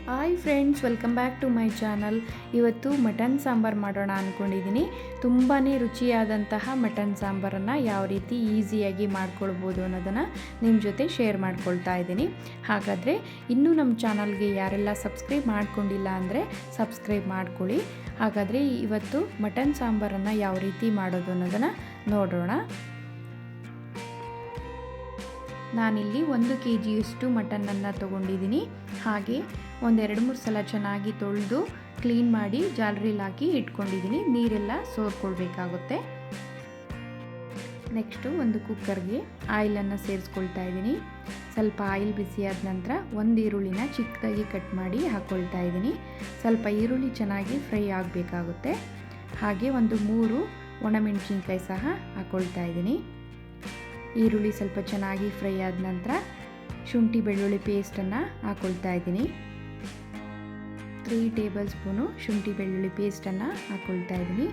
Hi friends, welcome back to my channel. ಇವತ್ತು mutton ಸಾಂಬಾರು ಮಾಡೋಣ ಅಂದ್ಕೊಂಡಿದ್ದೀನಿ. ತುಂಬಾ ರುಚಿಯಾದಂತಹ ಮಟನ್ ಸಾಂಬಾರನ್ನು ಯಾವ ರೀತಿ ಈಸಿಯಾಗಿ ಮಾಡ್ಕೊಳ್ಬೋದು ಅನ್ನೋದನ್ನು ನಿಮ್ಮ ಜೊತೆ ಶೇರ್ ಮಾಡ್ಕೊಳ್ತಾ ಇದ್ದೀನಿ. ಹಾಗಾದರೆ ಇನ್ನೂ ನಮ್ಮ ಚಾನಲ್ಗೆ ಯಾರೆಲ್ಲ ಸಬ್ಸ್ಕ್ರೈಬ್ ಮಾಡ್ಕೊಂಡಿಲ್ಲ ಅಂದರೆ ಸಬ್ಸ್ಕ್ರೈಬ್ ಮಾಡ್ಕೊಳ್ಳಿ. ಹಾಗಾದರೆ ಇವತ್ತು ಮಟನ್ ಸಾಂಬಾರನ್ನು ಯಾವ ರೀತಿ ಮಾಡೋದು ಅನ್ನೋದನ್ನು ನೋಡೋಣ. ನಾನಿಲ್ಲಿ 1 kgಯಷ್ಟು ಮಟನನ್ನು ತೊಗೊಂಡಿದ್ದೀನಿ. ಹಾಗೆ ಒಂದು 2-3 ಸಲ ಚೆನ್ನಾಗಿ ತೊಳೆದು ಕ್ಲೀನ್ ಮಾಡಿ ಜಾಲರಿಲಿ ಹಾಕಿ ಇಟ್ಕೊಂಡಿದ್ದೀನಿ. ನೀರೆಲ್ಲ ಸೋರ್ಕೊಳ್ಬೇಕಾಗುತ್ತೆ. ನೆಕ್ಸ್ಟು ಒಂದು ಕುಕ್ಕರ್ಗೆ ಆಯಿಲನ್ನು ಸೇರಿಸ್ಕೊಳ್ತಾ ಇದ್ದೀನಿ. ಸ್ವಲ್ಪ ಆಯಿಲ್ ಬಿಸಿಯಾದ ನಂತರ ಒಂದು ಈರುಳ್ಳಿನ ಚಿಕ್ಕದಾಗಿ ಕಟ್ ಮಾಡಿ ಹಾಕ್ಕೊಳ್ತಾ ಇದ್ದೀನಿ. ಸ್ವಲ್ಪ ಈರುಳ್ಳಿ ಚೆನ್ನಾಗಿ ಫ್ರೈ ಆಗಬೇಕಾಗುತ್ತೆ. ಹಾಗೆ ಒಂದು 3 ಒಣಮೆಣಸಿನ್ಕಾಯಿ ಸಹ ಹಾಕ್ಕೊಳ್ತಾ ಇದ್ದೀನಿ. ಈರುಳ್ಳಿ ಸ್ವಲ್ಪ ಚೆನ್ನಾಗಿ ಫ್ರೈ ಆದ ನಂತರ ಶುಂಠಿ ಬೆಳ್ಳುಳ್ಳಿ ಪೇಸ್ಟನ್ನು ಹಾಕ್ಕೊಳ್ತಾ ಇದ್ದೀನಿ. 3 ಟೇಬಲ್ ಸ್ಪೂನು ಶುಂಠಿ ಬೆಳ್ಳುಳ್ಳಿ ಪೇಸ್ಟನ್ನು ಹಾಕ್ಕೊಳ್ತಾ ಇದ್ದೀನಿ.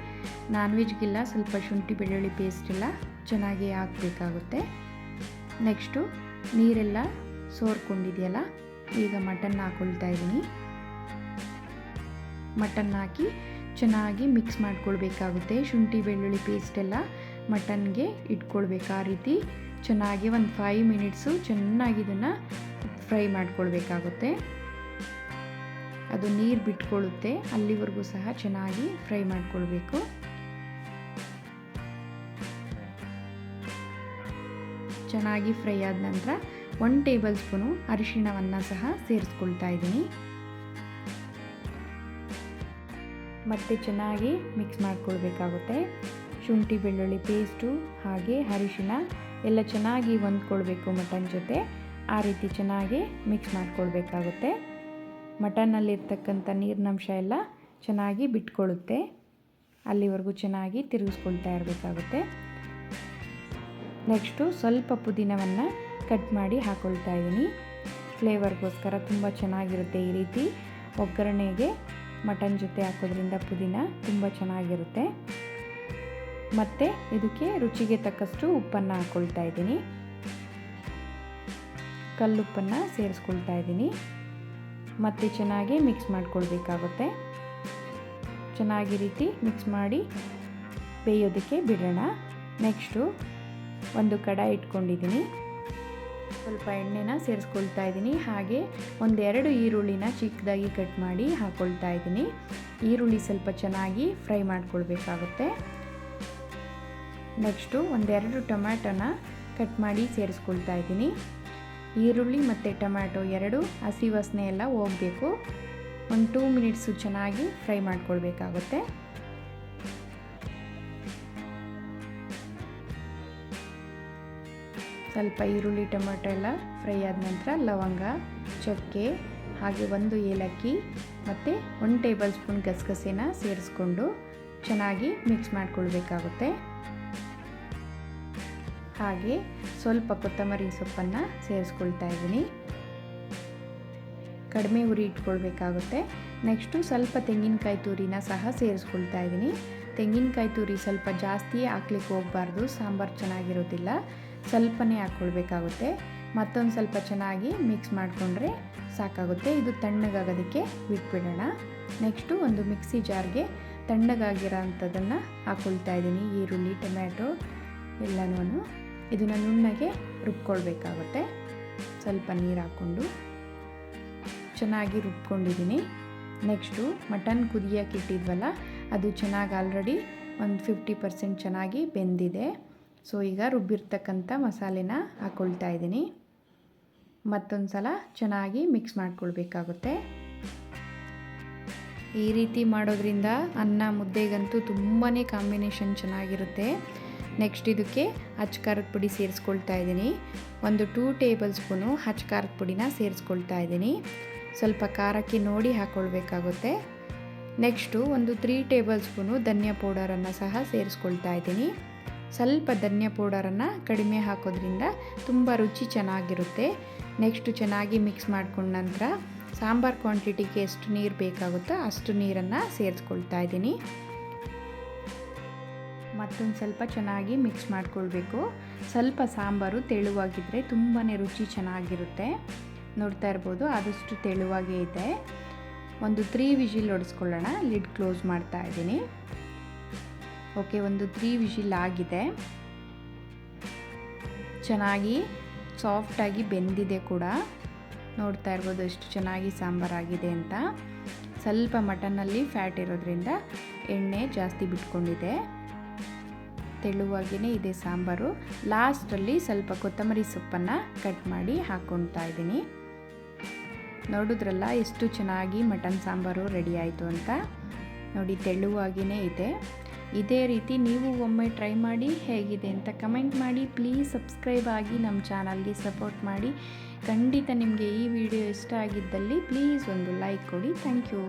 ನಾನ್ ವೆಜ್ಗೆಲ್ಲ ಸ್ವಲ್ಪ ಶುಂಠಿ ಬೆಳ್ಳುಳ್ಳಿ ಪೇಸ್ಟೆಲ್ಲ ಚೆನ್ನಾಗಿ ಹಾಕಬೇಕಾಗುತ್ತೆ. ನೆಕ್ಸ್ಟು ನೀರೆಲ್ಲ ಸೋರ್ಕೊಂಡಿದೆಯಲ್ಲ, ಈಗ ಮಟನ್ ಹಾಕ್ಕೊಳ್ತಾ ಇದ್ದೀನಿ. ಮಟನ್ ಹಾಕಿ ಚೆನ್ನಾಗಿ ಮಿಕ್ಸ್ ಮಾಡ್ಕೊಳ್ಬೇಕಾಗುತ್ತೆ. ಶುಂಠಿ ಬೆಳ್ಳುಳ್ಳಿ ಪೇಸ್ಟೆಲ್ಲ ಮಟನ್ಗೆ ಇಟ್ಕೊಳ್ಬೇಕು. ಆ ರೀತಿ ಚೆನ್ನಾಗಿ ಒಂದು 5 ಮಿನಿಟ್ಸು ಚೆನ್ನಾಗಿ ಇದನ್ನು ಫ್ರೈ ಮಾಡ್ಕೊಳ್ಬೇಕಾಗುತ್ತೆ. ಅದು ನೀರು ಬಿಟ್ಕೊಳ್ಳುತ್ತೆ, ಅಲ್ಲಿವರೆಗೂ ಸಹ ಚೆನ್ನಾಗಿ ಫ್ರೈ ಮಾಡ್ಕೊಳ್ಬೇಕು. ಚೆನ್ನಾಗಿ ಫ್ರೈ ಆದ ನಂತರ 1 ಟೇಬಲ್ ಸ್ಪೂನು ಅರಿಶಿಣವನ್ನು ಸಹ ಸೇರಿಸ್ಕೊಳ್ತಾ ಇದ್ದೀನಿ. ಮತ್ತು ಚೆನ್ನಾಗಿ ಮಿಕ್ಸ್ ಮಾಡ್ಕೊಳ್ಬೇಕಾಗುತ್ತೆ. ಶುಂಠಿ ಬೆಳ್ಳುಳ್ಳಿ ಪೇಸ್ಟು ಹಾಗೆ ಅರಿಶಿಣ ಎಲ್ಲ ಚೆನ್ನಾಗಿ ಹೊಂದ್ಕೊಳ್ಬೇಕು ಮಟನ್ ಜೊತೆ. ಆ ರೀತಿ ಚೆನ್ನಾಗಿ ಮಿಕ್ಸ್ ಮಾಡ್ಕೊಳ್ಬೇಕಾಗುತ್ತೆ. ಮಟನ್ನಲ್ಲಿರ್ತಕ್ಕಂಥ ನೀರಿನಂಶ ಎಲ್ಲ ಚೆನ್ನಾಗಿ ಬಿಟ್ಕೊಳ್ಳುತ್ತೆ, ಅಲ್ಲಿವರೆಗೂ ಚೆನ್ನಾಗಿ ತಿರುಗಿಸ್ಕೊಳ್ತಾ ಇರಬೇಕಾಗುತ್ತೆ. ನೆಕ್ಸ್ಟು ಸ್ವಲ್ಪ ಪುದೀನವನ್ನು ಕಟ್ ಮಾಡಿ ಹಾಕ್ಕೊಳ್ತಾ ಇದ್ದೀನಿ. ಫ್ಲೇವರ್ಗೋಸ್ಕರ ತುಂಬ ಚೆನ್ನಾಗಿರುತ್ತೆ. ಈ ರೀತಿ ಒಗ್ಗರಣೆಗೆ ಮಟನ್ ಜೊತೆ ಹಾಕೋದ್ರಿಂದ ಪುದೀನ ತುಂಬ ಚೆನ್ನಾಗಿರುತ್ತೆ. ಮತ್ತು ಇದಕ್ಕೆ ರುಚಿಗೆ ತಕ್ಕಷ್ಟು ಉಪ್ಪನ್ನು ಹಾಕ್ಕೊಳ್ತಾ ಇದ್ದೀನಿ. ಕಲ್ಲುಪ್ಪನ್ನು ಸೇರಿಸ್ಕೊಳ್ತಾ ಇದ್ದೀನಿ. ಮತ್ತು ಚೆನ್ನಾಗಿ ಮಿಕ್ಸ್ ಮಾಡ್ಕೊಳ್ಬೇಕಾಗುತ್ತೆ. ಚೆನ್ನಾಗಿ ರೀತಿ ಮಿಕ್ಸ್ ಮಾಡಿ ಬೇಯೋದಕ್ಕೆ ಬಿಡೋಣ. ನೆಕ್ಸ್ಟು ಒಂದು ಕಡಾಯಿ ಇಟ್ಕೊಂಡಿದ್ದೀನಿ. ಸ್ವಲ್ಪ ಎಣ್ಣೆನ ಸೇರಿಸ್ಕೊಳ್ತಾ ಇದ್ದೀನಿ. ಹಾಗೆ 1-2 ಈರುಳ್ಳಿನ ಚಿಕ್ಕದಾಗಿ ಕಟ್ ಮಾಡಿ ಹಾಕ್ಕೊಳ್ತಾ ಇದ್ದೀನಿ. ಈರುಳ್ಳಿ ಸ್ವಲ್ಪ ಚೆನ್ನಾಗಿ ಫ್ರೈ ಮಾಡ್ಕೊಳ್ಬೇಕಾಗುತ್ತೆ. ನೆಕ್ಸ್ಟು 1-2 ಟೊಮ್ಯಾಟೋನ ಕಟ್ ಮಾಡಿ ಸೇರಿಸ್ಕೊಳ್ತಾ ಇದ್ದೀನಿ. ಈರುಳ್ಳಿ ಮತ್ತು ಟೊಮ್ಯಾಟೊ 2 ಹಸಿ ವಾಸನೆ ಎಲ್ಲ ಹೋಗಬೇಕು. ಒಂದು 2 ಮಿನಿಟ್ಸು ಚೆನ್ನಾಗಿ ಫ್ರೈ ಮಾಡ್ಕೊಳ್ಬೇಕಾಗುತ್ತೆ. ಸ್ವಲ್ಪ ಈರುಳ್ಳಿ ಟೊಮೆಟೊ ಎಲ್ಲ ಫ್ರೈ ಆದ ನಂತರ ಲವಂಗ, ಚಕ್ಕೆ ಹಾಗೆ 1 ಏಲಕ್ಕಿ ಮತ್ತು 1 ಟೇಬಲ್ ಸ್ಪೂನ್ ಗಸಗಸೆನ ಸೇರಿಸ್ಕೊಂಡು ಚೆನ್ನಾಗಿ ಮಿಕ್ಸ್ ಮಾಡ್ಕೊಳ್ಬೇಕಾಗುತ್ತೆ. ಹಾಗೆ ಸ್ವಲ್ಪ ಕೊತ್ತಂಬರಿ ಸೊಪ್ಪನ್ನು ಸೇರಿಸ್ಕೊಳ್ತಾ ಇದ್ದೀನಿ. ಕಡಿಮೆ ಉರಿ ಇಟ್ಕೊಳ್ಬೇಕಾಗುತ್ತೆ. ನೆಕ್ಸ್ಟು ಸ್ವಲ್ಪ ತೆಂಗಿನಕಾಯಿ ತುರಿನ ಸಹ ಸೇರಿಸ್ಕೊಳ್ತಾ ಇದ್ದೀನಿ. ತೆಂಗಿನಕಾಯಿ ತುರಿ ಸ್ವಲ್ಪ ಜಾಸ್ತಿ ಹಾಕ್ಲಿಕ್ಕೆ ಹೋಗಬಾರ್ದು, ಸಾಂಬಾರು ಚೆನ್ನಾಗಿರೋದಿಲ್ಲ. ಸ್ವಲ್ಪನೇ ಹಾಕ್ಕೊಳ್ಬೇಕಾಗುತ್ತೆ. ಮತ್ತೊಂದು ಸ್ವಲ್ಪ ಚೆನ್ನಾಗಿ ಮಿಕ್ಸ್ ಮಾಡಿಕೊಂಡ್ರೆ ಸಾಕಾಗುತ್ತೆ. ಇದು ತಣ್ಣಗಾಗೋದಕ್ಕೆ ಬಿಟ್ಬಿಡೋಣ. ನೆಕ್ಸ್ಟು ಒಂದು ಮಿಕ್ಸಿ ಜಾರ್ಗೆ ತಣ್ಣಗಾಗಿರೋ ಅಂಥದ್ದನ್ನು ಹಾಕ್ಕೊಳ್ತಾ ಇದ್ದೀನಿ. ಈರುಳ್ಳಿ ಟೊಮ್ಯಾಟೊ ಎಲ್ಲನೂ ಇದನ್ನು ನುಣ್ಣಗೆ ರುಬ್ಕೊಳ್ಬೇಕಾಗುತ್ತೆ. ಸ್ವಲ್ಪ ನೀರು ಹಾಕ್ಕೊಂಡು ಚೆನ್ನಾಗಿ ರುಬ್ಕೊಂಡಿದ್ದೀನಿ. ನೆಕ್ಸ್ಟು ಮಟನ್ ಕುದಿಯೋಕೆ ಇಟ್ಟಿದ್ವಲ್ಲ, ಅದು ಚೆನ್ನಾಗಿ ಆಲ್ರೆಡಿ ಒಂದು 50% ಚೆನ್ನಾಗಿ ಬೆಂದಿದೆ. ಸೊ ಈಗ ರುಬ್ಬಿರ್ತಕ್ಕಂಥ ಮಸಾಲೆನ ಹಾಕ್ಕೊಳ್ತಾ ಇದ್ದೀನಿ. ಮತ್ತೊಂದು ಸಲ ಚೆನ್ನಾಗಿ ಮಿಕ್ಸ್ ಮಾಡ್ಕೊಳ್ಬೇಕಾಗುತ್ತೆ. ಈ ರೀತಿ ಮಾಡೋದ್ರಿಂದ ಅನ್ನ ಮುದ್ದೆಗಂತೂ ತುಂಬಾ ಕಾಂಬಿನೇಷನ್ ಚೆನ್ನಾಗಿರುತ್ತೆ. ನೆಕ್ಸ್ಟ್ ಇದಕ್ಕೆ ಅಚ್ಚ ಖಾರದ ಪುಡಿ ಸೇರಿಸ್ಕೊಳ್ತಾ ಇದ್ದೀನಿ. ಒಂದು 2 ಟೇಬಲ್ ಸ್ಪೂನು ಅಚ್ಚ ಖಾರದ ಪುಡಿನ ಸೇರಿಸ್ಕೊಳ್ತಾ ಇದ್ದೀನಿ. ಸ್ವಲ್ಪ ಖಾರಕ್ಕೆ ನೋಡಿ ಹಾಕ್ಕೊಳ್ಬೇಕಾಗುತ್ತೆ. ನೆಕ್ಸ್ಟು ಒಂದು 3 ಟೇಬಲ್ ಸ್ಪೂನು ಧನಿಯಾ ಪೌಡರನ್ನು ಸಹ ಸೇರಿಸ್ಕೊಳ್ತಾ ಇದ್ದೀನಿ. ಸ್ವಲ್ಪ ಧನಿಯಾ ಪೌಡರನ್ನು ಕಡಿಮೆ ಹಾಕೋದ್ರಿಂದ ತುಂಬ ರುಚಿ ಚೆನ್ನಾಗಿರುತ್ತೆ. ನೆಕ್ಸ್ಟು ಚೆನ್ನಾಗಿ ಮಿಕ್ಸ್ ಮಾಡ್ಕೊಂಡ ನಂತರ ಸಾಂಬಾರು ಕ್ವಾಂಟಿಟಿಗೆ ಎಷ್ಟು ನೀರು ಬೇಕಾಗುತ್ತೋ ಅಷ್ಟು ನೀರನ್ನು ಸೇರಿಸ್ಕೊಳ್ತಾ ಇದ್ದೀನಿ. ಮತ್ತೊಂದು ಸ್ವಲ್ಪ ಚೆನ್ನಾಗಿ ಮಿಕ್ಸ್ ಮಾಡ್ಕೊಳ್ಬೇಕು. ಸ್ವಲ್ಪ ಸಾಂಬಾರು ತೆಳುವಾಗಿದ್ದರೆ ತುಂಬಾ ರುಚಿ ಚೆನ್ನಾಗಿರುತ್ತೆ. ನೋಡ್ತಾ ಇರ್ಬೋದು ಆದಷ್ಟು ತೆಳುವಾಗೇ ಇದೆ. ಒಂದು 3 ವಿಷಿಲ್ ಹೊಡೆಸ್ಕೊಳ್ಳೋಣ. ಲಿಡ್ ಕ್ಲೋಸ್ ಮಾಡ್ತಾ ಇದ್ದೀನಿ. ಓಕೆ, ಒಂದು 3 ವಿಷಿಲ್ ಆಗಿದೆ. ಚೆನ್ನಾಗಿ ಸಾಫ್ಟಾಗಿ ಬೆಂದಿದೆ ಕೂಡ. ನೋಡ್ತಾ ಇರ್ಬೋದು ಎಷ್ಟು ಚೆನ್ನಾಗಿ ಸಾಂಬಾರಾಗಿದೆ ಅಂತ. ಸ್ವಲ್ಪ ಮಟನ್ನಲ್ಲಿ ಫ್ಯಾಟ್ ಇರೋದ್ರಿಂದ ಎಣ್ಣೆ ಜಾಸ್ತಿ ಬಿಟ್ಕೊಂಡಿದೆ. ತೆಳುವಾಗಿಯೇ ಇದೆ ಸಾಂಬಾರು. ಲಾಸ್ಟಲ್ಲಿ ಸ್ವಲ್ಪ ಕೊತ್ತಂಬರಿ ಸೊಪ್ಪನ್ನು ಕಟ್ ಮಾಡಿ ಹಾಕ್ಕೊಳ್ತಾ ಇದ್ದೀನಿ. ನೋಡಿದ್ರಲ್ಲ ಎಷ್ಟು ಚೆನ್ನಾಗಿ ಮಟನ್ ಸಾಂಬಾರು ರೆಡಿ ಆಯಿತು ಅಂತ. ನೋಡಿ, ತೆಳುವಾಗಿಯೇ ಇದೆ. ಇದೇ ರೀತಿ ನೀವು ಒಮ್ಮೆ ಟ್ರೈ ಮಾಡಿ ಹೇಗಿದೆ ಅಂತ ಕಮೆಂಟ್ ಮಾಡಿ. ಪ್ಲೀಸ್ ಸಬ್ಸ್ಕ್ರೈಬ್ ಆಗಿ ನಮ್ಮ ಚಾನಲ್ಗೆ ಸಪೋರ್ಟ್ ಮಾಡಿ. ಖಂಡಿತ ನಿಮಗೆ ಈ ವಿಡಿಯೋ ಇಷ್ಟ ಆಗಿದ್ದಲ್ಲಿ ಪ್ಲೀಸ್ ಒಂದು ಲೈಕ್ ಕೊಡಿ. Thank you.